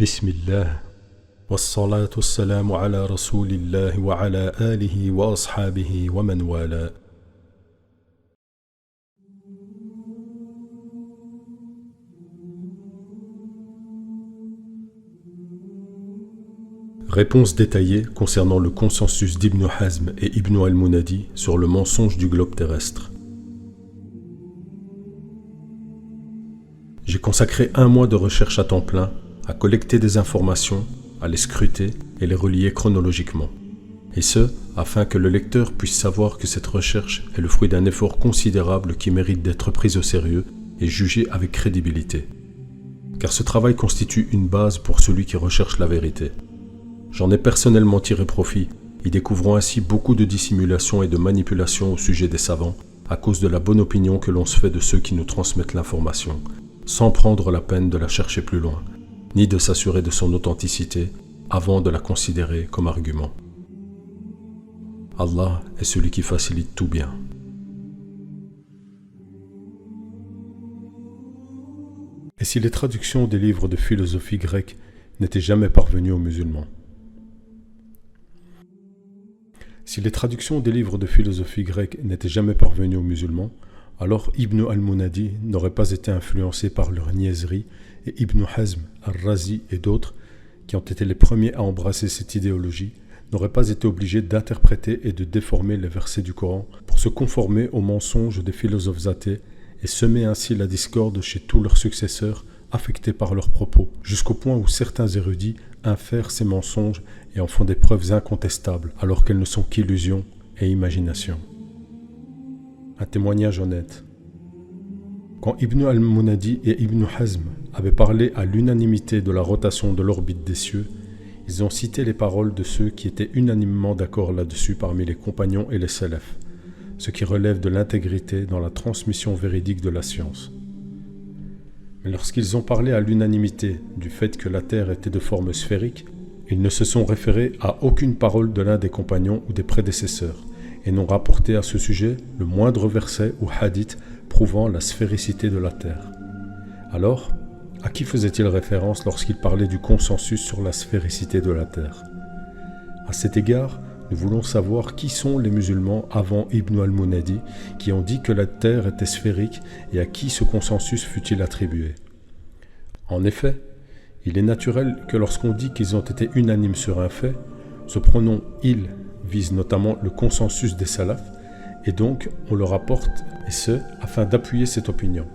بسم الله والصلاة والسلام على رسول الله وعلى آله وأصحابه ومن والاه. Réponse détaillée concernant le consensus d'Ibn Hazm et Ibn al-Munadi sur le mensonge du globe terrestre. J'ai consacré 1 mois de recherche à temps plein à collecter des informations, à les scruter et les relier chronologiquement. Et ce, afin que le lecteur puisse savoir que cette recherche est le fruit d'un effort considérable qui mérite d'être pris au sérieux et jugé avec crédibilité. Car ce travail constitue une base pour celui qui recherche la vérité. J'en ai personnellement tiré profit, y découvrant ainsi beaucoup de dissimulation et de manipulation au sujet des savants, à cause de la bonne opinion que l'on se fait de ceux qui nous transmettent l'information, sans prendre la peine de la chercher plus loin, ni de s'assurer de son authenticité avant de la considérer comme argument. Allah est celui qui facilite tout bien. Et si les traductions des livres de philosophie grecque n'étaient jamais parvenues aux musulmans? Si les traductions des livres de philosophie grecque n'étaient jamais parvenues aux musulmans, alors Ibn al-Munadi n'aurait pas été influencé par leur niaiserie et Ibn Hazm, al-Razi et d'autres, qui ont été les premiers à embrasser cette idéologie, n'auraient pas été obligés d'interpréter et de déformer les versets du Coran pour se conformer aux mensonges des philosophes athées et semer ainsi la discorde chez tous leurs successeurs affectés par leurs propos, jusqu'au point où certains érudits infèrent ces mensonges et en font des preuves incontestables alors qu'elles ne sont qu'illusions et imaginations. Un témoignage honnête. Quand Ibn al-Munadi et Ibn Hazm avaient parlé à l'unanimité de la rotation de l'orbite des cieux, ils ont cité les paroles de ceux qui étaient unanimement d'accord là-dessus parmi les compagnons et les salafs, ce qui relève de l'intégrité dans la transmission véridique de la science. Mais lorsqu'ils ont parlé à l'unanimité du fait que la Terre était de forme sphérique, ils ne se sont référés à aucune parole de l'un des compagnons ou des prédécesseurs, et n'ont rapporté à ce sujet le moindre verset ou hadith prouvant la sphéricité de la Terre. Alors, à qui faisait-il référence lorsqu'il parlait du consensus sur la sphéricité de la Terre? À cet égard, nous voulons savoir qui sont les musulmans avant Ibn al-Munadi qui ont dit que la Terre était sphérique et à qui ce consensus fut-il attribué. En effet, il est naturel que lorsqu'on dit qu'ils ont été unanimes sur un fait, ce pronom « il » vise notamment le consensus des salafs, et donc on le rapporte, et ce, afin d'appuyer cette opinion.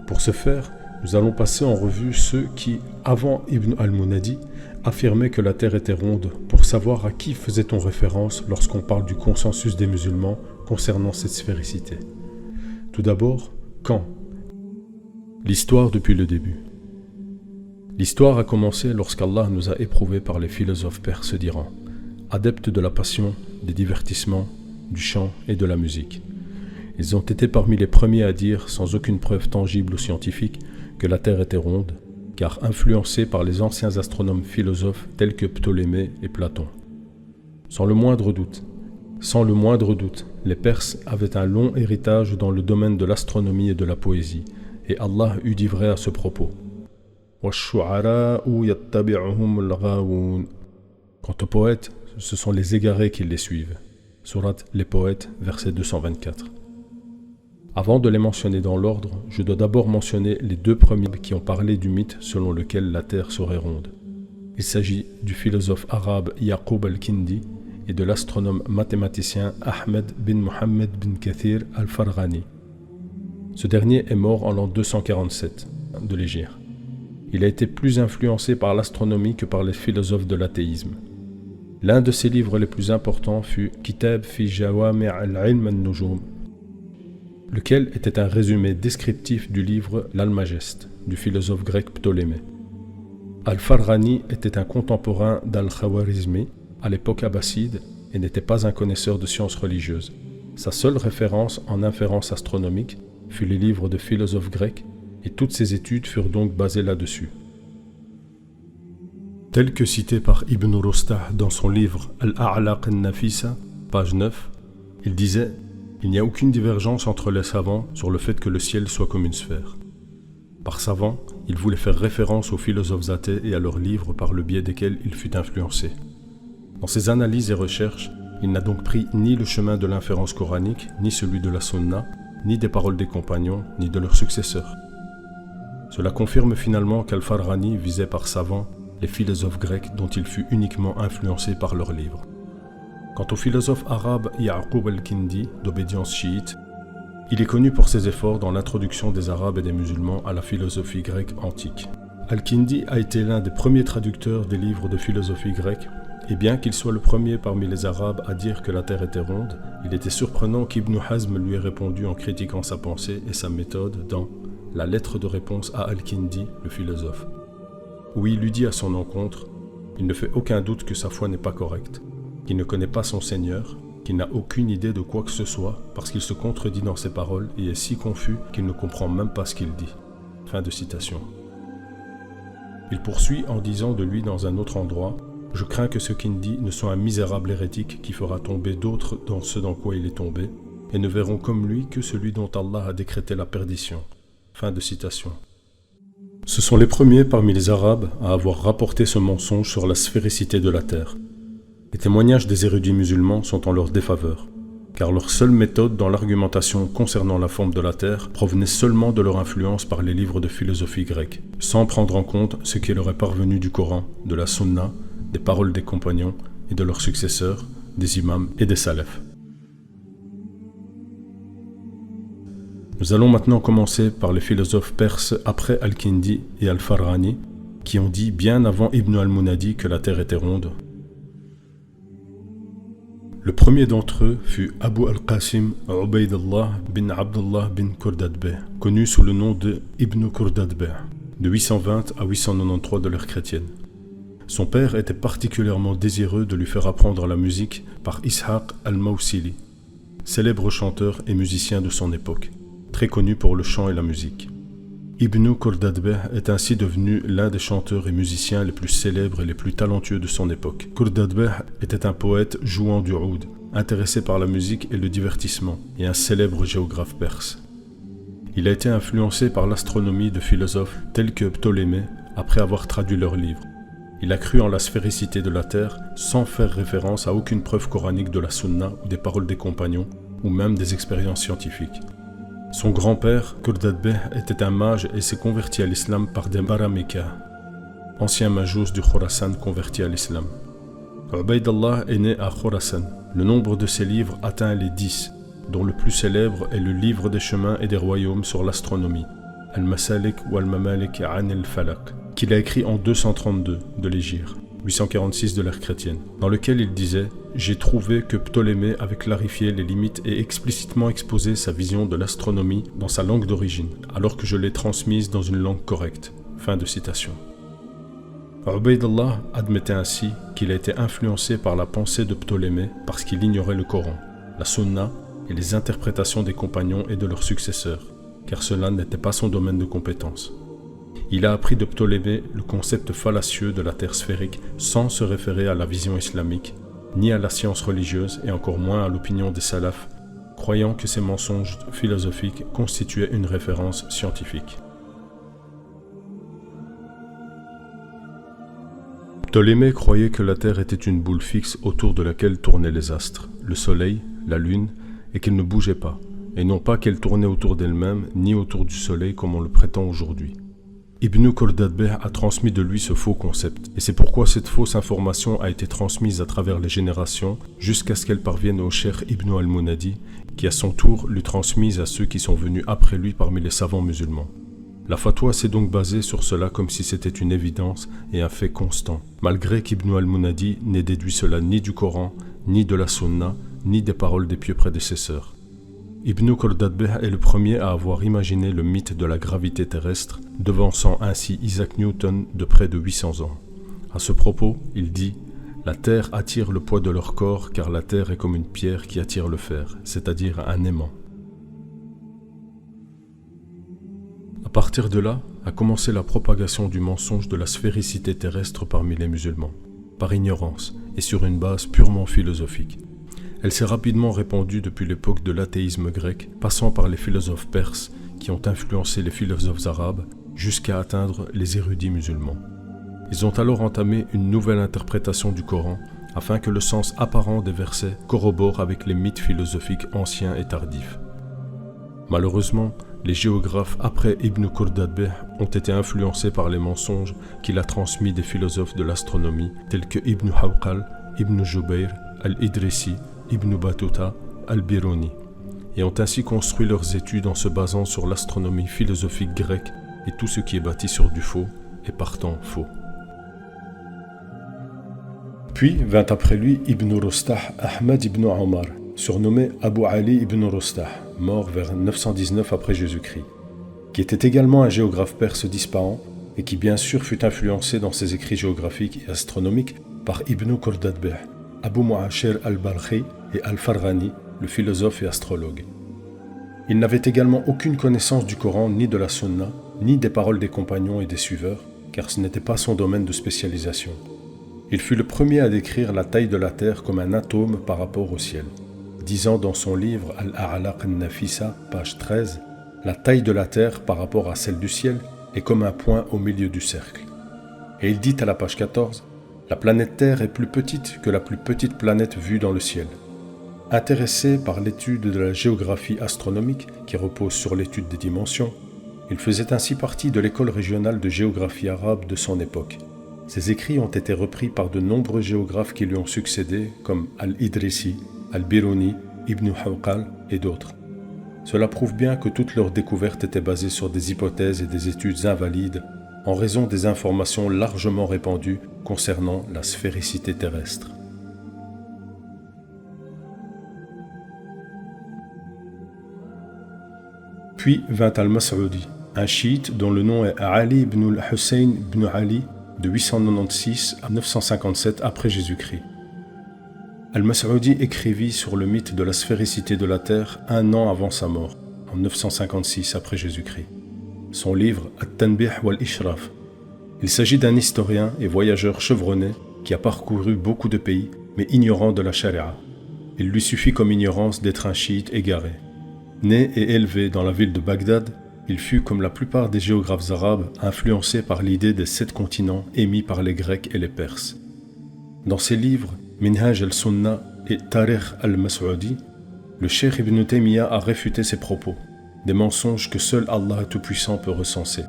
Pour ce faire, nous allons passer en revue ceux qui, avant Ibn al-Munadi, affirmaient que la Terre était ronde, pour savoir à qui faisait-on référence lorsqu'on parle du consensus des musulmans concernant cette sphéricité. Tout d'abord, quand? L'histoire depuis le début. L'histoire a commencé lorsqu'Allah nous a éprouvés par les philosophes perses d'Iran, adeptes de la passion, des divertissements, du chant et de la musique. Ils ont été parmi les premiers à dire, sans aucune preuve tangible ou scientifique, que la Terre était ronde, car influencés par les anciens astronomes philosophes tels que Ptolémée et Platon. Sans le moindre doute, les Perses avaient un long héritage dans le domaine de l'astronomie et de la poésie, et Allah eut dit vrai à ce propos. Quant aux poètes, ce sont les égarés qui les suivent. Sourate Les Poètes, verset 224. Avant de les mentionner dans l'ordre, je dois d'abord mentionner les 2 premiers qui ont parlé du mythe selon lequel la Terre serait ronde. Il s'agit du philosophe arabe Yaqub al-Kindi et de l'astronome mathématicien Ahmed bin Mohammed bin Kathir al-Farghani. Ce dernier est mort en l'an 247 de l'Hégire. Il a été plus influencé par l'astronomie que par les philosophes de l'athéisme. L'un de ses livres les plus importants fut Kitab fi Jawami' al-Ilm al-Nujum, lequel était un résumé descriptif du livre L'Almageste du philosophe grec Ptolémée. Al-Farghani était un contemporain d'Al-Khawarizmi à l'époque abbasside et n'était pas un connaisseur de sciences religieuses. Sa seule référence en inférence astronomique fut les livres de philosophes grecs et toutes ses études furent donc basées là-dessus. Tel que cité par Ibn Rustah dans son livre Al-A'laq al-Nafisa, page 9, il disait « Il n'y a aucune divergence entre les savants sur le fait que le ciel soit comme une sphère. Par savant, il voulait faire référence aux philosophes athées et à leurs livres par le biais desquels il fut influencé. Dans ses analyses et recherches, il n'a donc pris ni le chemin de l'inférence coranique, ni celui de la sunna, ni des paroles des compagnons, ni de leurs successeurs. Cela confirme finalement qu'Al-Farghani visait par savant les philosophes grecs dont il fut uniquement influencé par leurs livres. Quant au philosophe arabe Ya'qub al-Kindi, d'obédience chiite, il est connu pour ses efforts dans l'introduction des Arabes et des musulmans à la philosophie grecque antique. Al-Kindi a été l'un des premiers traducteurs des livres de philosophie grecque, et bien qu'il soit le premier parmi les Arabes à dire que la Terre était ronde, il était surprenant qu'Ibn Hazm lui ait répondu en critiquant sa pensée et sa méthode dans la lettre de réponse à Al-Kindi, le philosophe, où il lui dit à son encontre « Il ne fait aucun doute que sa foi n'est pas correcte, qu'il ne connaît pas son Seigneur, qu'il n'a aucune idée de quoi que ce soit parce qu'il se contredit dans ses paroles et est si confus qu'il ne comprend même pas ce qu'il dit. » Fin de citation. Il poursuit en disant de lui dans un autre endroit « Je crains que ce Kindi ne soit un misérable hérétique qui fera tomber d'autres dans ce dans quoi il est tombé, et ne verront comme lui que celui dont Allah a décrété la perdition. » Fin de citation. Ce sont les premiers parmi les Arabes à avoir rapporté ce mensonge sur la sphéricité de la Terre. Les témoignages des érudits musulmans sont en leur défaveur, car leur seule méthode dans l'argumentation concernant la forme de la Terre provenait seulement de leur influence par les livres de philosophie grecque, sans prendre en compte ce qui leur est parvenu du Coran, de la Sunna, des paroles des compagnons et de leurs successeurs, des imams et des salafs. Nous allons maintenant commencer par les philosophes perses après Al-Kindi et Al-Farghani, qui ont dit bien avant Ibn al-Munadi que la Terre était ronde. Le premier d'entre eux fut Abu al-Qasim Ubaydullah bin Abdullah bin Qurdadbeh, connu sous le nom de Ibn Qurdadbeh, de 820 à 893 de l'ère chrétienne. Son père était particulièrement désireux de lui faire apprendre la musique par Ishaq al-Mawsili, célèbre chanteur et musicien de son époque, très connu pour le chant et la musique. Ibn Qurdadbeh est ainsi devenu l'un des chanteurs et musiciens les plus célèbres et les plus talentueux de son époque. Qurdadbeh était un poète jouant du oud, intéressé par la musique et le divertissement, et un célèbre géographe perse. Il a été influencé par l'astronomie de philosophes tels que Ptolémée, après avoir traduit leurs livres. Il a cru en la sphéricité de la Terre sans faire référence à aucune preuve coranique de la Sunna ou des paroles des compagnons, ou même des expériences scientifiques. Son grand-père, Qurdadbeh, était un mage et s'est converti à l'islam par des Baramika, anciens majous du Khorasan convertis à l'islam. Ubaydullah est né à Khorasan. Le nombre de ses livres atteint les 10, dont le plus célèbre est le livre des chemins et des royaumes sur l'astronomie, Al-Masalik ou Al-Mamalik an al-Falak, qu'il a écrit en 232 de l'Hégire, 846 de l'ère chrétienne, dans lequel il disait « J'ai trouvé que Ptolémée avait clarifié les limites et explicitement exposé sa vision de l'astronomie dans sa langue d'origine, alors que je l'ai transmise dans une langue correcte. » Fin de citation. Ubaydullah admettait ainsi qu'il a été influencé par la pensée de Ptolémée parce qu'il ignorait le Coran, la Sunna et les interprétations des compagnons et de leurs successeurs, car cela n'était pas son domaine de compétence. Il a appris de Ptolémée le concept fallacieux de la Terre sphérique sans se référer à la vision islamique, ni à la science religieuse et encore moins à l'opinion des salafs, croyant que ces mensonges philosophiques constituaient une référence scientifique. Ptolémée croyait que la Terre était une boule fixe autour de laquelle tournaient les astres, le Soleil, la Lune, et qu'elle ne bougeait pas, et non pas qu'elle tournait autour d'elle-même ni autour du Soleil comme on le prétend aujourd'hui. Ibn Qurdadbeh a transmis de lui ce faux concept, et c'est pourquoi cette fausse information a été transmise à travers les générations jusqu'à ce qu'elle parvienne au cheikh Ibn al-Munadi, qui à son tour l'eut transmise à ceux qui sont venus après lui parmi les savants musulmans. La fatwa s'est donc basée sur cela comme si c'était une évidence et un fait constant, malgré qu'Ibn al-Munadi n'ait déduit cela ni du Coran, ni de la Sunna, ni des paroles des pieux prédécesseurs. Ibn Qurdadbeh est le premier à avoir imaginé le mythe de la gravité terrestre, devançant ainsi Isaac Newton de près de 800 ans. À ce propos, il dit « La terre attire le poids de leur corps car la terre est comme une pierre qui attire le fer, c'est-à-dire un aimant. » À partir de là, a commencé la propagation du mensonge de la sphéricité terrestre parmi les musulmans, par ignorance et sur une base purement philosophique. Elle s'est rapidement répandue depuis l'époque de l'athéisme grec, passant par les philosophes perses qui ont influencé les philosophes arabes jusqu'à atteindre les érudits musulmans. Ils ont alors entamé une nouvelle interprétation du Coran afin que le sens apparent des versets corrobore avec les mythes philosophiques anciens et tardifs. Malheureusement, les géographes après Ibn Khordadbeh ont été influencés par les mensonges qu'il a transmis des philosophes de l'astronomie tels que Ibn Hawqal, Ibn Jubayr, Al-Idrisi, Ibn Battuta, Al-Biruni, et ont ainsi construit leurs études en se basant sur l'astronomie philosophique grecque et tout ce qui est bâti sur du faux et partant faux. Puis vint après lui Ibn Rostah Ahmad ibn Omar, surnommé Abu Ali ibn Rostah, mort vers 919 après Jésus-Christ, qui était également un géographe perse d'Ispahan et qui bien sûr fut influencé dans ses écrits géographiques et astronomiques par Ibn Khordadbeh, Abu Mu'ashir al-Balkhi et al-Farghani, le philosophe et astrologue. Il n'avait également aucune connaissance du Coran ni de la Sunna, ni des paroles des compagnons et des suiveurs, car ce n'était pas son domaine de spécialisation. Il fut le premier à décrire la taille de la Terre comme un atome par rapport au ciel, disant dans son livre Al-A'laq al-Nafisa, page 13, « La taille de la Terre par rapport à celle du ciel est comme un point au milieu du cercle. » Et il dit à la page 14, « La planète Terre est plus petite que la plus petite planète vue dans le ciel. » Intéressé par l'étude de la géographie astronomique, qui repose sur l'étude des dimensions, il faisait ainsi partie de l'école régionale de géographie arabe de son époque. Ses écrits ont été repris par de nombreux géographes qui lui ont succédé, comme Al-Idrisi, Al-Biruni, Ibn Hawqal et d'autres. Cela prouve bien que toutes leurs découvertes étaient basées sur des hypothèses et des études invalides, en raison des informations largement répandues concernant la sphéricité terrestre. Puis vint Al-Mas'udi, un chiite dont le nom est Ali ibn al-Hussein ibn Ali, de 896 à 957 après Jésus-Christ. Al-Mas'udi écrivit sur le mythe de la sphéricité de la Terre un an avant sa mort, en 956 après Jésus-Christ. Son livre At-Tanbih wal-Ishraf. Il s'agit d'un historien et voyageur chevronné qui a parcouru beaucoup de pays, mais ignorant de la charia. Il lui suffit comme ignorance d'être un chiite égaré. Né et élevé dans la ville de Bagdad, il fut, comme la plupart des géographes arabes, influencé par l'idée des 7 continents émis par les Grecs et les Perses. Dans ses livres Minhaj al-Sunnah et Tarikh al-Mas'udi, le cheikh Ibn Taymiyyah a réfuté ses propos, des mensonges que seul Allah Tout-Puissant peut recenser.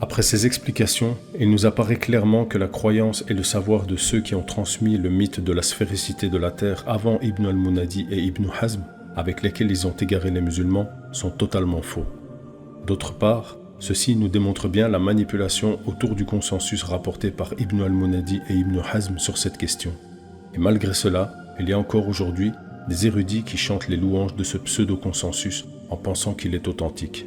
Après ces explications, il nous apparaît clairement que la croyance et le savoir de ceux qui ont transmis le mythe de la sphéricité de la Terre avant Ibn al-Munadi et Ibn Hazm, avec lesquels ils ont égaré les musulmans, sont totalement faux. D'autre part, ceci nous démontre bien la manipulation autour du consensus rapporté par Ibn al-Munadi et Ibn Hazm sur cette question. Et malgré cela, il y a encore aujourd'hui des érudits qui chantent les louanges de ce pseudo-consensus en pensant qu'il est authentique.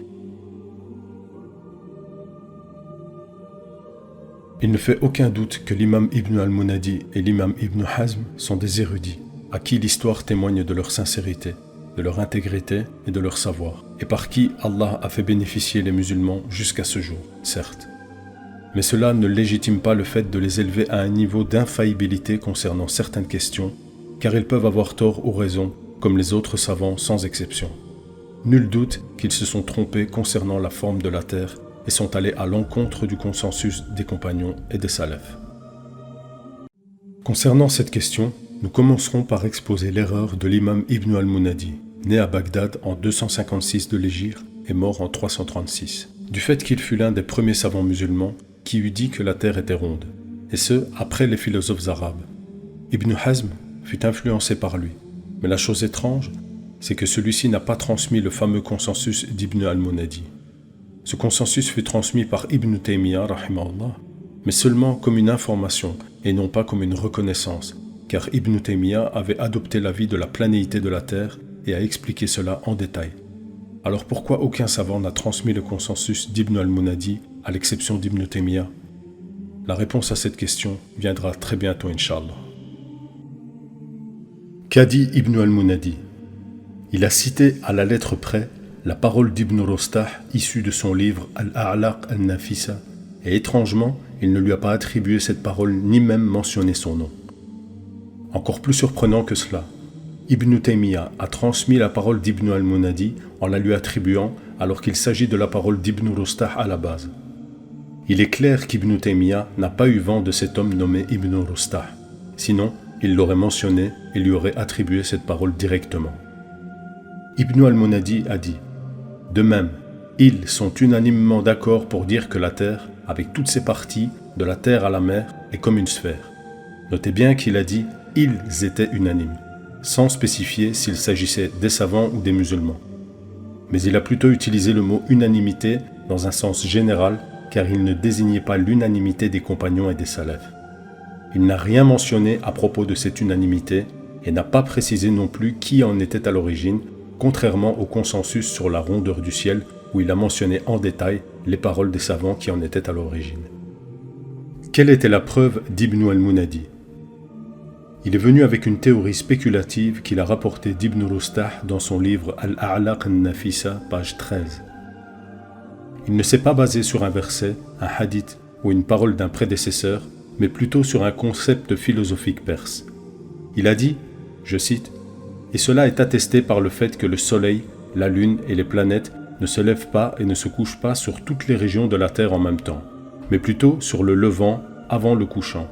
Il ne fait aucun doute que l'imam Ibn al-Munadi et l'imam Ibn Hazm sont des érudits, à qui l'histoire témoigne de leur sincérité, de leur intégrité et de leur savoir, et par qui Allah a fait bénéficier les musulmans jusqu'à ce jour, certes. Mais cela ne légitime pas le fait de les élever à un niveau d'infaillibilité concernant certaines questions, car ils peuvent avoir tort ou raison, comme les autres savants sans exception. Nul doute qu'ils se sont trompés concernant la forme de la terre et sont allés à l'encontre du consensus des compagnons et des salafs. Concernant cette question, nous commencerons par exposer l'erreur de l'imam Ibn al-Munadi, né à Bagdad en 256 de l'Hégire et mort en 336, du fait qu'il fut l'un des premiers savants musulmans qui eût dit que la terre était ronde, et ce, après les philosophes arabes. Ibn Hazm fut influencé par lui, mais la chose étrange, c'est que celui-ci n'a pas transmis le fameux consensus d'Ibn al-Munadi. Ce consensus fut transmis par Ibn Taymiyyah, rahimahullah, mais seulement comme une information et non pas comme une reconnaissance, car Ibn Taymiyyah avait adopté l'avis de la planéité de la Terre et a expliqué cela en détail. Alors pourquoi aucun savant n'a transmis le consensus d'Ibn al-Munadi à l'exception d'Ibn Taymiyyah? La réponse à cette question viendra très bientôt, Inch'Allah. Qu'a dit Ibn al-Munadi? Il a cité à la lettre près la parole d'Ibn Rostah issue de son livre Al-A'laq al-Nafisa, et étrangement, il ne lui a pas attribué cette parole ni même mentionné son nom. Encore plus surprenant que cela, Ibn Taymiyyah a transmis la parole d'Ibn al-Munadi en la lui attribuant alors qu'il s'agit de la parole d'Ibn Rustah à la base. Il est clair qu'Ibn Taymiyyah n'a pas eu vent de cet homme nommé Ibn Rustah, sinon il l'aurait mentionné et lui aurait attribué cette parole directement. Ibn al-Munadi a dit « De même, ils sont unanimement d'accord pour dire que la terre, avec toutes ses parties, de la terre à la mer, est comme une sphère. » Notez bien qu'il a dit « ils étaient unanimes », sans spécifier s'il s'agissait des savants ou des musulmans. Mais il a plutôt utilisé le mot « unanimité » dans un sens général, car il ne désignait pas l'unanimité des compagnons et des salafs. Il n'a rien mentionné à propos de cette unanimité et n'a pas précisé non plus qui en était à l'origine, contrairement au consensus sur la rondeur du ciel où il a mentionné en détail les paroles des savants qui en étaient à l'origine. Quelle était la preuve d'Ibn al-Munadi? Il est venu avec une théorie spéculative qu'il a rapportée d'Ibn Rustah dans son livre Al-A'laq al-Nafisa, page 13. Il ne s'est pas basé sur un verset, un hadith ou une parole d'un prédécesseur, mais plutôt sur un concept philosophique perse. Il a dit, je cite, « Et cela est attesté par le fait que le soleil, la lune et les planètes ne se lèvent pas et ne se couchent pas sur toutes les régions de la Terre en même temps, mais plutôt sur le levant avant le couchant. »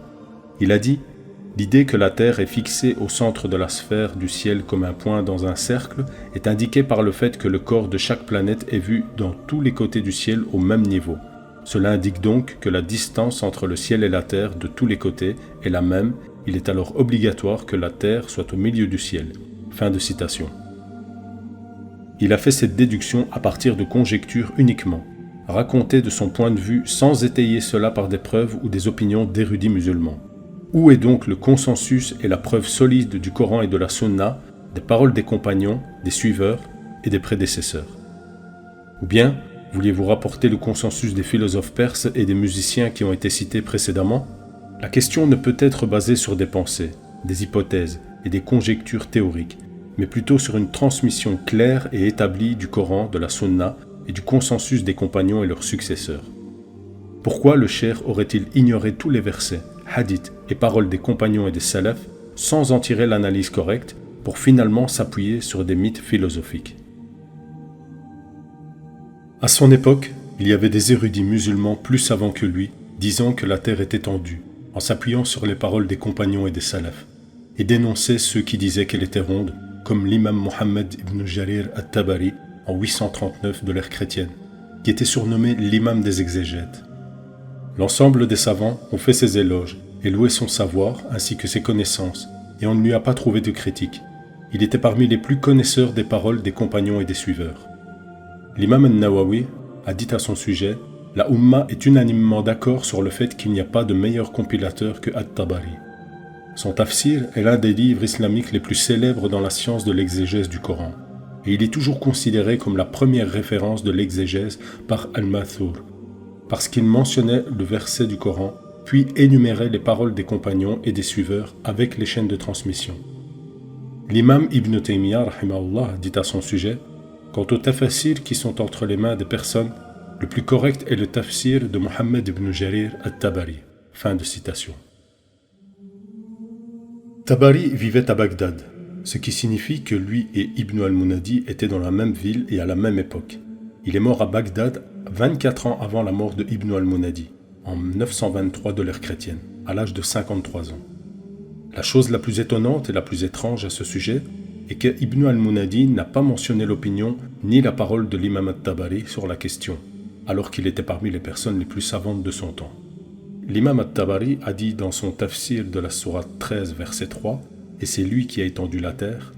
Il a dit, « L'idée que la Terre est fixée au centre de la sphère du ciel comme un point dans un cercle est indiquée par le fait que le corps de chaque planète est vu dans tous les côtés du ciel au même niveau. Cela indique donc que la distance entre le ciel et la terre de tous les côtés est la même, il est alors obligatoire que la terre soit au milieu du ciel. » Fin de citation. Il a fait cette déduction à partir de conjectures uniquement, racontées de son point de vue sans étayer cela par des preuves ou des opinions d'érudits musulmans. Où est donc le consensus et la preuve solide du Coran et de la Sunna, des paroles des compagnons, des suiveurs et des prédécesseurs? Ou bien, vouliez-vous rapporter le consensus des philosophes perses et des musiciens qui ont été cités précédemment? La question ne peut être basée sur des pensées, des hypothèses et des conjectures théoriques, mais plutôt sur une transmission claire et établie du Coran, de la Sunna et du consensus des compagnons et leurs successeurs. Pourquoi le cheikh aurait-il ignoré tous les versets, hadiths et paroles des compagnons et des salafs sans en tirer l'analyse correcte pour finalement s'appuyer sur des mythes philosophiques? À son époque, il y avait des érudits musulmans plus savants que lui, disant que la terre est étendue, en s'appuyant sur les paroles des compagnons et des salafs, et dénonçaient ceux qui disaient qu'elle était ronde, comme l'imam Mohammed ibn Jarir al-Tabari en 839 de l'ère chrétienne, qui était surnommé l'imam des exégètes. L'ensemble des savants ont fait ses éloges et loué son savoir ainsi que ses connaissances, et on ne lui a pas trouvé de critique. Il était parmi les plus connaisseurs des paroles des compagnons et des suiveurs. L'imam al-Nawawi a dit à son sujet « La Ummah est unanimement d'accord sur le fait qu'il n'y a pas de meilleur compilateur que At-Tabari. Son tafsir est l'un des livres islamiques les plus célèbres dans la science de l'exégèse du Coran, et il est toujours considéré comme la première référence de l'exégèse par Al-Mathur, parce qu'il mentionnait le verset du Coran, puis énumérait les paroles des compagnons et des suiveurs avec les chaînes de transmission. » L'imam Ibn Taymiyyah rahimahullah dit à son sujet « Quant aux tafsirs qui sont entre les mains des personnes, le plus correct est le tafsir de Mohammed ibn Jarir al-Tabari. » Fin de citation. Tabari vivait à Bagdad, ce qui signifie que lui et Ibn al-Munadi étaient dans la même ville et à la même époque. Il est mort à Bagdad 24 ans avant la mort de Ibn al-Munadi, en 923 de l'ère chrétienne, à l'âge de 53 ans. La chose la plus étonnante et la plus étrange à ce sujet est que Ibn al-Munadi n'a pas mentionné l'opinion ni la parole de l'imam al-Tabari sur la question, alors qu'il était parmi les personnes les plus savantes de son temps. L'imam al-Tabari a dit dans son tafsir de la sourate 13, verset 3, et c'est lui qui a étendu la terre.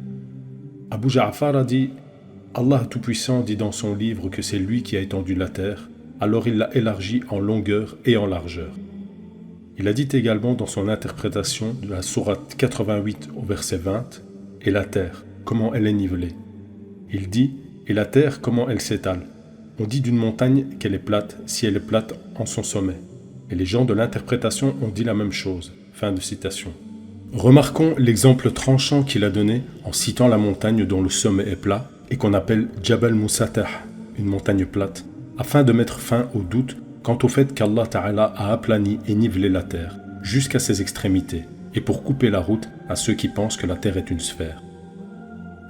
Abu Ja'far a dit « Allah Tout-Puissant dit dans son livre que c'est lui qui a étendu la terre, alors il l'a élargie en longueur et en largeur. » Il a dit également dans son interprétation de la sourate 88 au verset 20 « Et la terre, comment elle est nivelée ?» Il dit « Et la terre, comment elle s'étale ?» On dit d'une montagne qu'elle est plate si elle est plate en son sommet. Et les gens de l'interprétation ont dit la même chose. Fin de citation. Remarquons l'exemple tranchant qu'il a donné en citant la montagne dont le sommet est plat et qu'on appelle Jabal Musatah, une montagne plate, afin de mettre fin au doute quant au fait qu'Allah Ta'ala a aplani et nivelé la terre jusqu'à ses extrémités et pour couper la route à ceux qui pensent que la terre est une sphère.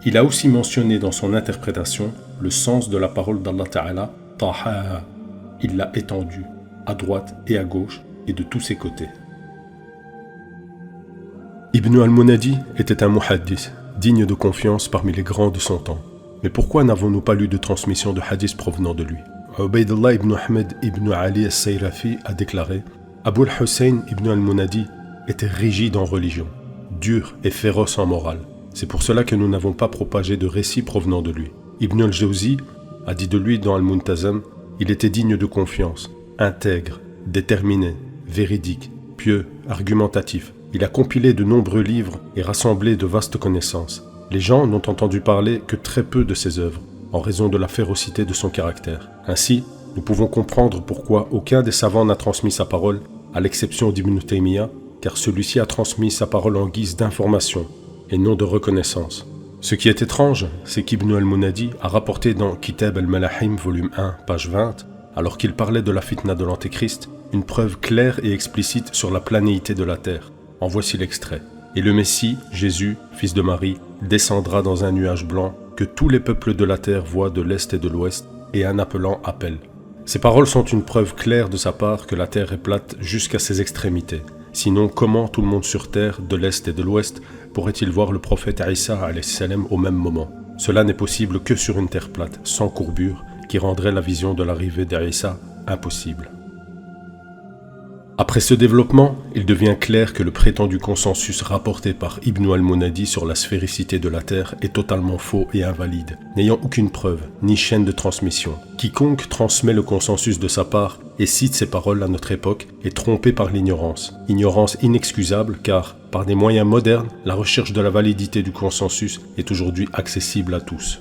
Il a aussi mentionné dans son interprétation le sens de la parole d'Allah Ta'ala, Tahaha. Il l'a étendu, à droite et à gauche, et de tous ses côtés. Ibn al-Munadi était un muhaddith, digne de confiance parmi les grands de son temps. Mais pourquoi n'avons-nous pas lu de transmission de hadith provenant de lui? Ubaydullah ibn Ahmed ibn Ali al-Sayrafi a déclaré « Abu al-Hussein ibn al-Munadi était rigide en religion, dur et féroce en morale. C'est pour cela que nous n'avons pas propagé de récits provenant de lui. Ibn al-Jawzi a dit de lui dans Al-Muntazam « Il était digne de confiance, intègre, déterminé, véridique, pieux, argumentatif. Il a compilé de nombreux livres et rassemblé de vastes connaissances. Les gens n'ont entendu parler que très peu de ses œuvres, en raison de la férocité de son caractère. Ainsi, nous pouvons comprendre pourquoi aucun des savants n'a transmis sa parole, à l'exception d'Ibn Taymiyyah, car celui-ci a transmis sa parole en guise d'information et non de reconnaissance. Ce qui est étrange, c'est qu'Ibn al-Munadi a rapporté dans Kitab al-Malahim, volume 1, page 20, alors qu'il parlait de la fitna de l'Antéchrist, une preuve claire et explicite sur la planéité de la terre. En voici l'extrait. Et le Messie, Jésus, fils de Marie, descendra dans un nuage blanc que tous les peuples de la terre voient de l'est et de l'ouest, et un appelant appelle. Ces paroles sont une preuve claire de sa part que la terre est plate jusqu'à ses extrémités. Sinon, comment tout le monde sur terre, de l'est et de l'ouest, pourrait-il voir le prophète Isa alayhi salam au même moment? Cela n'est possible que sur une terre plate, sans courbure, qui rendrait la vision de l'arrivée d'Isa impossible. Après ce développement, il devient clair que le prétendu consensus rapporté par Ibn al-Munadi sur la sphéricité de la Terre est totalement faux et invalide, n'ayant aucune preuve, ni chaîne de transmission. Quiconque transmet le consensus de sa part et cite ses paroles à notre époque est trompé par l'ignorance. Ignorance inexcusable car, par des moyens modernes, la recherche de la validité du consensus est aujourd'hui accessible à tous.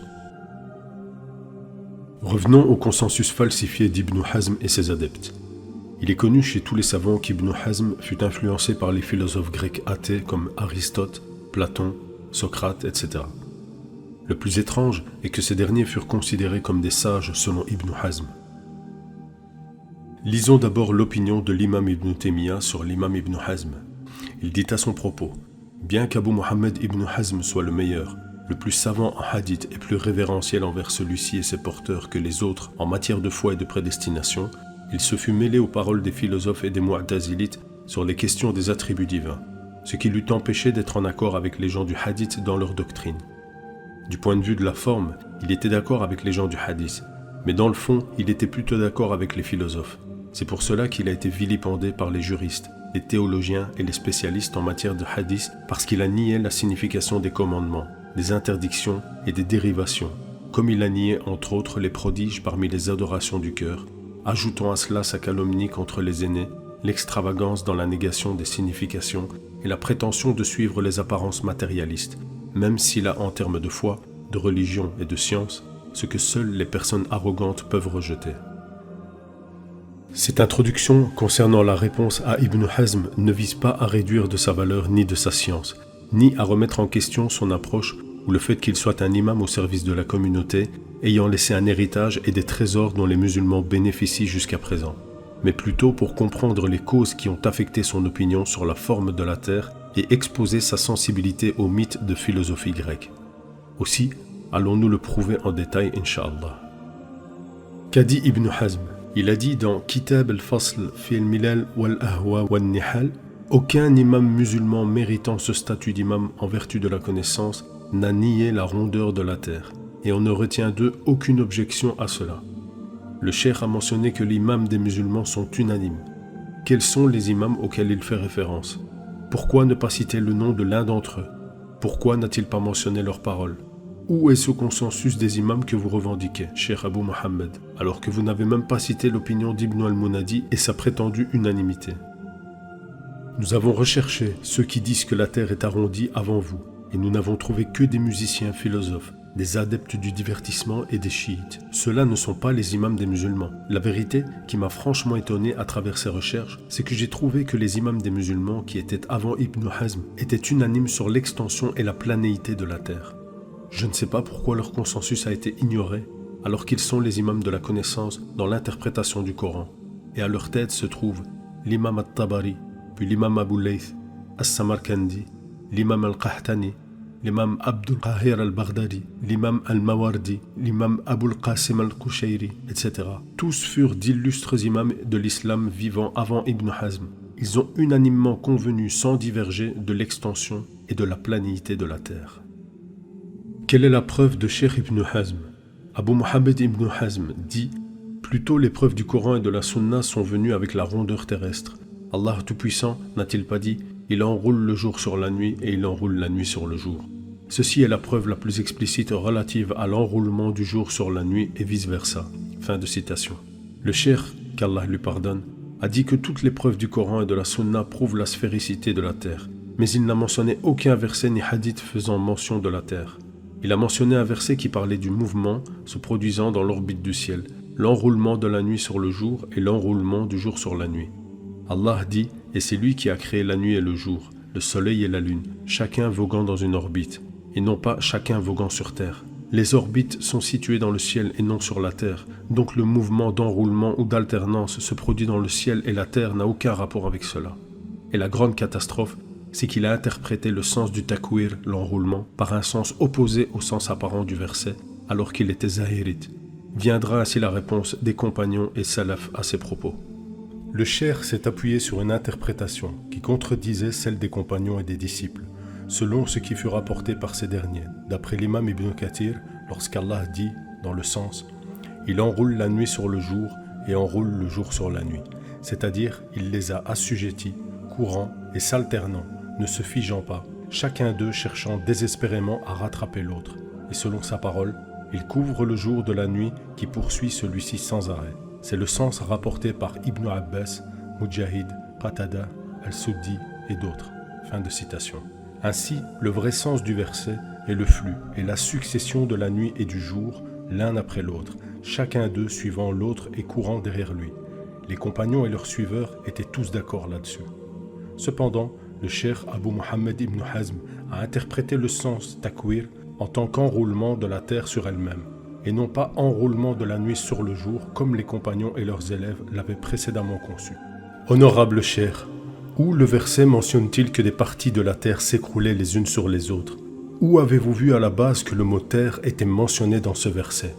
Revenons au consensus falsifié d'Ibn Hazm et ses adeptes. Il est connu chez tous les savants qu'Ibn Hazm fut influencé par les philosophes grecs athées comme Aristote, Platon, Socrate, etc. Le plus étrange est que ces derniers furent considérés comme des sages selon Ibn Hazm. Lisons d'abord l'opinion de l'imam Ibn Taymiyyah sur l'imam Ibn Hazm. Il dit à son propos « Bien qu'Abu Muhammad Ibn Hazm soit le meilleur, le plus savant en hadith et plus révérentiel envers celui-ci et ses porteurs que les autres en matière de foi et de prédestination, il se fut mêlé aux paroles des philosophes et des mu'tazilites sur les questions des attributs divins, ce qui l'eût empêché d'être en accord avec les gens du hadith dans leur doctrine. Du point de vue de la forme, il était d'accord avec les gens du hadith, mais dans le fond, il était plutôt d'accord avec les philosophes. C'est pour cela qu'il a été vilipendé par les juristes, les théologiens et les spécialistes en matière de hadith parce qu'il a nié la signification des commandements, des interdictions et des dérivations, comme il a nié entre autres les prodiges parmi les adorations du cœur, ajoutant à cela sa calomnie contre les aînés, l'extravagance dans la négation des significations et la prétention de suivre les apparences matérialistes, même s'il a en termes de foi, de religion et de science, ce que seules les personnes arrogantes peuvent rejeter. Cette introduction concernant la réponse à Ibn Hazm ne vise pas à réduire de sa valeur ni de sa science, ni à remettre en question son approche ou le fait qu'il soit un imam au service de la communauté, ayant laissé un héritage et des trésors dont les musulmans bénéficient jusqu'à présent, mais plutôt pour comprendre les causes qui ont affecté son opinion sur la forme de la terre et exposer sa sensibilité aux mythes de philosophie grecque. Aussi, allons-nous le prouver en détail, Inch'Allah. Qu'a dit Ibn Hazm? Il a dit dans Kitab al-Fasl fi al-Milal wal-Ahwa wal-Nihal, aucun imam musulman méritant ce statut d'imam en vertu de la connaissance n'a nié la rondeur de la terre, et on ne retient d'eux aucune objection à cela. Le cheikh a mentionné que les imams des musulmans sont unanimes. Quels sont les imams auxquels il fait référence? Pourquoi ne pas citer le nom de l'un d'entre eux? Pourquoi n'a-t-il pas mentionné leurs paroles? Où est ce consensus des imams que vous revendiquez, Cheikh Abu Muhammad, alors que vous n'avez même pas cité l'opinion d'Ibn al-Munadi et sa prétendue unanimité? Nous avons recherché ceux qui disent que la terre est arrondie avant vous, et nous n'avons trouvé que des musiciens philosophes, des adeptes du divertissement et des chiites. Ceux-là ne sont pas les imams des musulmans. La vérité, qui m'a franchement étonné à travers ces recherches, c'est que j'ai trouvé que les imams des musulmans qui étaient avant Ibn Hazm étaient unanimes sur l'extension et la planéité de la terre. Je ne sais pas pourquoi leur consensus a été ignoré, alors qu'ils sont les imams de la connaissance dans l'interprétation du Coran. Et à leur tête se trouvent l'imam al-Tabari, puis l'imam Abu Layth, al-Samarkandi, l'imam al-Qahtani, l'imam Abdul Qahir al-Baghdadi, l'imam al-Mawardi, l'imam Abul Qasim al-Qushayri, etc. Tous furent d'illustres imams de l'islam vivant avant Ibn Hazm. Ils ont unanimement convenu sans diverger de l'extension et de la planité de la terre. Quelle est la preuve de Cheikh Ibn Hazm? Abu Muhammad Ibn Hazm dit « Plutôt les preuves du Coran et de la Sunna sont venues avec la rondeur terrestre. Allah Tout-Puissant n'a-t-il pas dit « Il enroule le jour sur la nuit et il enroule la nuit sur le jour ». Ceci est la preuve la plus explicite relative à l'enroulement du jour sur la nuit et vice-versa. » Fin de citation. Le cheikh, qu'Allah lui pardonne, a dit que toutes les preuves du Coran et de la Sunna prouvent la sphéricité de la terre, mais il n'a mentionné aucun verset ni hadith faisant mention de la terre. Il a mentionné un verset qui parlait du mouvement se produisant dans l'orbite du ciel, l'enroulement de la nuit sur le jour et l'enroulement du jour sur la nuit. Allah dit « Et c'est lui qui a créé la nuit et le jour, le soleil et la lune, chacun voguant dans une orbite, et non pas chacun voguant sur terre. Les orbites sont situées dans le ciel et non sur la terre, donc le mouvement d'enroulement ou d'alternance se produit dans le ciel et la terre n'a aucun rapport avec cela. Et la grande catastrophe, c'est qu'il a interprété le sens du takwir, l'enroulement, par un sens opposé au sens apparent du verset, alors qu'il était zahirite. Viendra ainsi la réponse des compagnons et salaf à ces propos. Le cheikh s'est appuyé sur une interprétation qui contredisait celle des compagnons et des disciples, selon ce qui fut rapporté par ces derniers, d'après l'imam Ibn Kathir, lorsqu'Allah dit, dans le sens « Il enroule la nuit sur le jour et enroule le jour sur la nuit », c'est-à-dire il les a assujettis, courant et s'alternant, ne se figeant pas, chacun d'eux cherchant désespérément à rattraper l'autre. Et selon sa parole, il couvre le jour de la nuit qui poursuit celui-ci sans arrêt. C'est le sens rapporté par Ibn Abbas, Mujahid, Qatada, Al-Suddi et d'autres. Fin de citation. Ainsi, le vrai sens du verset est le flux et la succession de la nuit et du jour, l'un après l'autre, chacun d'eux suivant l'autre et courant derrière lui. Les compagnons et leurs suiveurs étaient tous d'accord là-dessus. Cependant, le cheikh Abu Muhammad Ibn Hazm a interprété le sens takwir en tant qu'enroulement de la terre sur elle-même, et non pas enroulement de la nuit sur le jour comme les compagnons et leurs élèves l'avaient précédemment conçu. Honorable cheikh, où le verset mentionne-t-il que des parties de la terre s'écroulaient les unes sur les autres? Où avez-vous vu à la base que le mot terre était mentionné dans ce verset?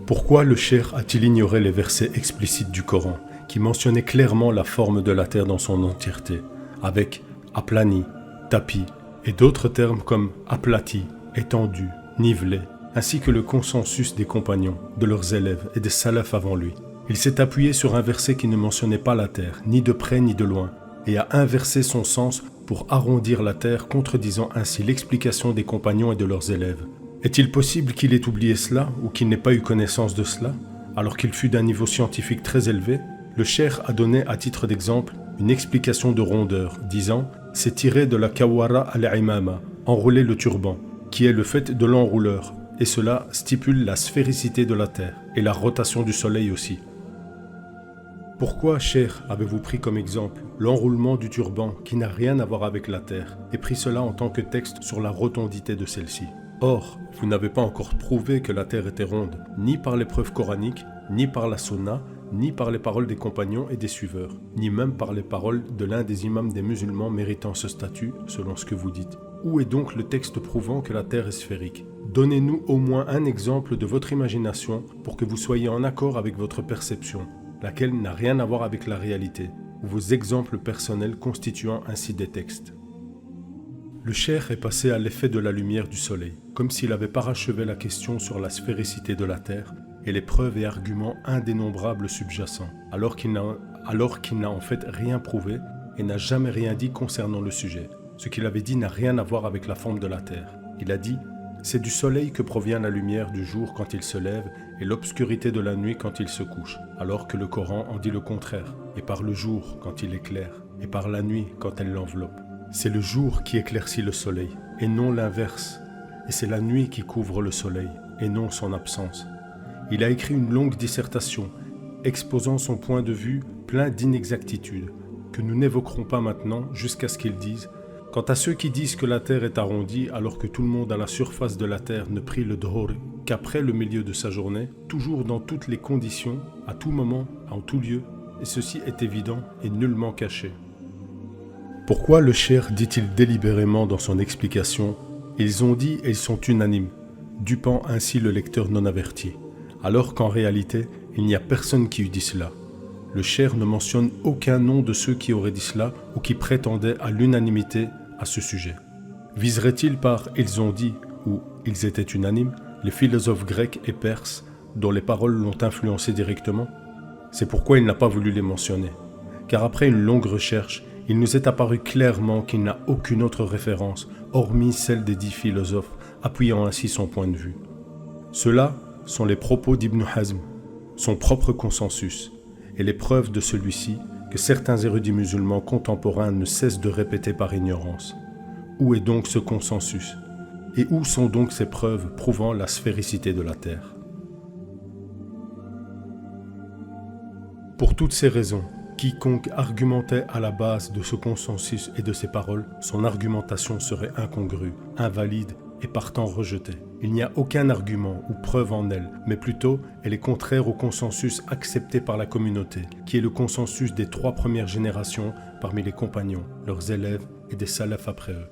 Pourquoi le cheikh a-t-il ignoré les versets explicites du Coran qui mentionnaient clairement la forme de la terre dans son entièreté, avec aplani, tapis, et d'autres termes comme aplati, étendu, nivelé, ainsi que le consensus des compagnons, de leurs élèves et des salafs avant lui? Il s'est appuyé sur un verset qui ne mentionnait pas la terre, ni de près ni de loin, et a inversé son sens pour arrondir la terre, contredisant ainsi l'explication des compagnons et de leurs élèves. Est-il possible qu'il ait oublié cela, ou qu'il n'ait pas eu connaissance de cela, alors qu'il fut d'un niveau scientifique très élevé? Le cheikh a donné à titre d'exemple une explication de rondeur, disant « C'est tiré de la kawara al-imama, enrouler le turban, qui est le fait de l'enrouleur, et cela stipule la sphéricité de la terre, et la rotation du soleil aussi. » Pourquoi, cheikh, avez-vous pris comme exemple l'enroulement du turban qui n'a rien à voir avec la terre, et pris cela en tant que texte sur la rotondité de celle-ci? Or, vous n'avez pas encore prouvé que la terre était ronde, ni par les preuves coraniques, ni par la sunna, ni par les paroles des compagnons et des suiveurs, ni même par les paroles de l'un des imams des musulmans méritant ce statut, selon ce que vous dites. Où est donc le texte prouvant que la terre est sphérique? Donnez-nous au moins un exemple de votre imagination pour que vous soyez en accord avec votre perception, laquelle n'a rien à voir avec la réalité, ou vos exemples personnels constituant ainsi des textes. Le cheikh est passé à l'effet de la lumière du soleil, comme s'il avait parachevé la question sur la sphéricité de la terre et les preuves et arguments indénombrables subjacents, alors qu'il n'a en fait rien prouvé et n'a jamais rien dit concernant le sujet. Ce qu'il avait dit n'a rien à voir avec la forme de la terre. Il a dit « C'est du soleil que provient la lumière du jour quand il se lève et l'obscurité de la nuit quand il se couche, alors que le Coran en dit le contraire, et par le jour quand il éclaire, et par la nuit quand elle l'enveloppe. C'est le jour qui éclaircit le soleil, et non l'inverse, et c'est la nuit qui couvre le soleil, et non son absence. » Il a écrit une longue dissertation, exposant son point de vue plein d'inexactitudes, que nous n'évoquerons pas maintenant jusqu'à ce qu'il dise « Quant à ceux qui disent que la terre est arrondie alors que tout le monde à la surface de la terre ne prie le dhuhr qu'après le milieu de sa journée, toujours dans toutes les conditions, à tout moment, en tout lieu, et ceci est évident et nullement caché. » Pourquoi le cheikh dit-il délibérément dans son explication « Ils ont dit et ils sont unanimes », dupant ainsi le lecteur non averti, alors qu'en réalité, il n'y a personne qui eût dit cela. Le cheikh ne mentionne aucun nom de ceux qui auraient dit cela ou qui prétendaient à l'unanimité à ce sujet. Viserait-il par « ils ont dit » ou « ils étaient unanimes » les philosophes grecs et perses dont les paroles l'ont influencé directement? C'est pourquoi il n'a pas voulu les mentionner. Car après une longue recherche, il nous est apparu clairement qu'il n'a aucune autre référence, hormis celle des 10 philosophes, appuyant ainsi son point de vue. Ceux-là sont les propos d'Ibn Hazm, son propre consensus, et les preuves de celui-ci que certains érudits musulmans contemporains ne cessent de répéter par ignorance. Où est donc ce consensus? Et où sont donc ces preuves prouvant la sphéricité de la Terre? Pour toutes ces raisons, quiconque argumentait à la base de ce consensus et de ces paroles, son argumentation serait incongrue, invalide et partant rejetée. Il n'y a aucun argument ou preuve en elle, mais plutôt elle est contraire au consensus accepté par la communauté, qui est le consensus des 3 premières générations parmi les compagnons, leurs élèves et des salafs après eux.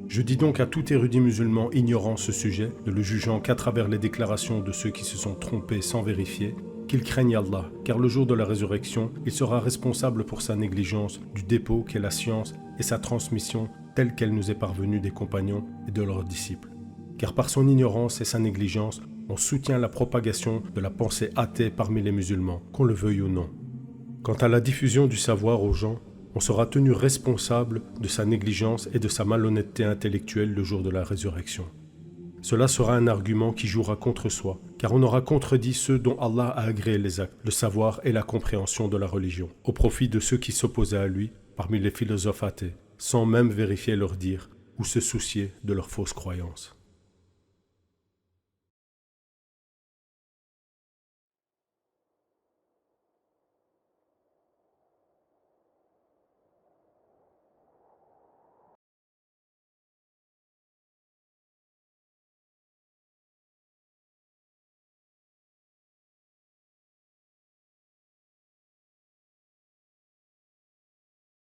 Je dis donc à tout érudit musulman ignorant ce sujet, ne le jugeant qu'à travers les déclarations de ceux qui se sont trompés sans vérifier, qu'il craigne Allah, car le jour de la résurrection, il sera responsable pour sa négligence du dépôt qu'est la science et sa transmission telle qu'elle nous est parvenue des compagnons et de leurs disciples. Car par son ignorance et sa négligence, on soutient la propagation de la pensée athée parmi les musulmans, qu'on le veuille ou non. Quant à la diffusion du savoir aux gens, on sera tenu responsable de sa négligence et de sa malhonnêteté intellectuelle le jour de la résurrection. Cela sera un argument qui jouera contre soi, car on aura contredit ceux dont Allah a agréé les actes, le savoir et la compréhension de la religion, au profit de ceux qui s'opposaient à lui, parmi les philosophes athées, sans même vérifier leur dire ou se soucier de leurs fausses croyances.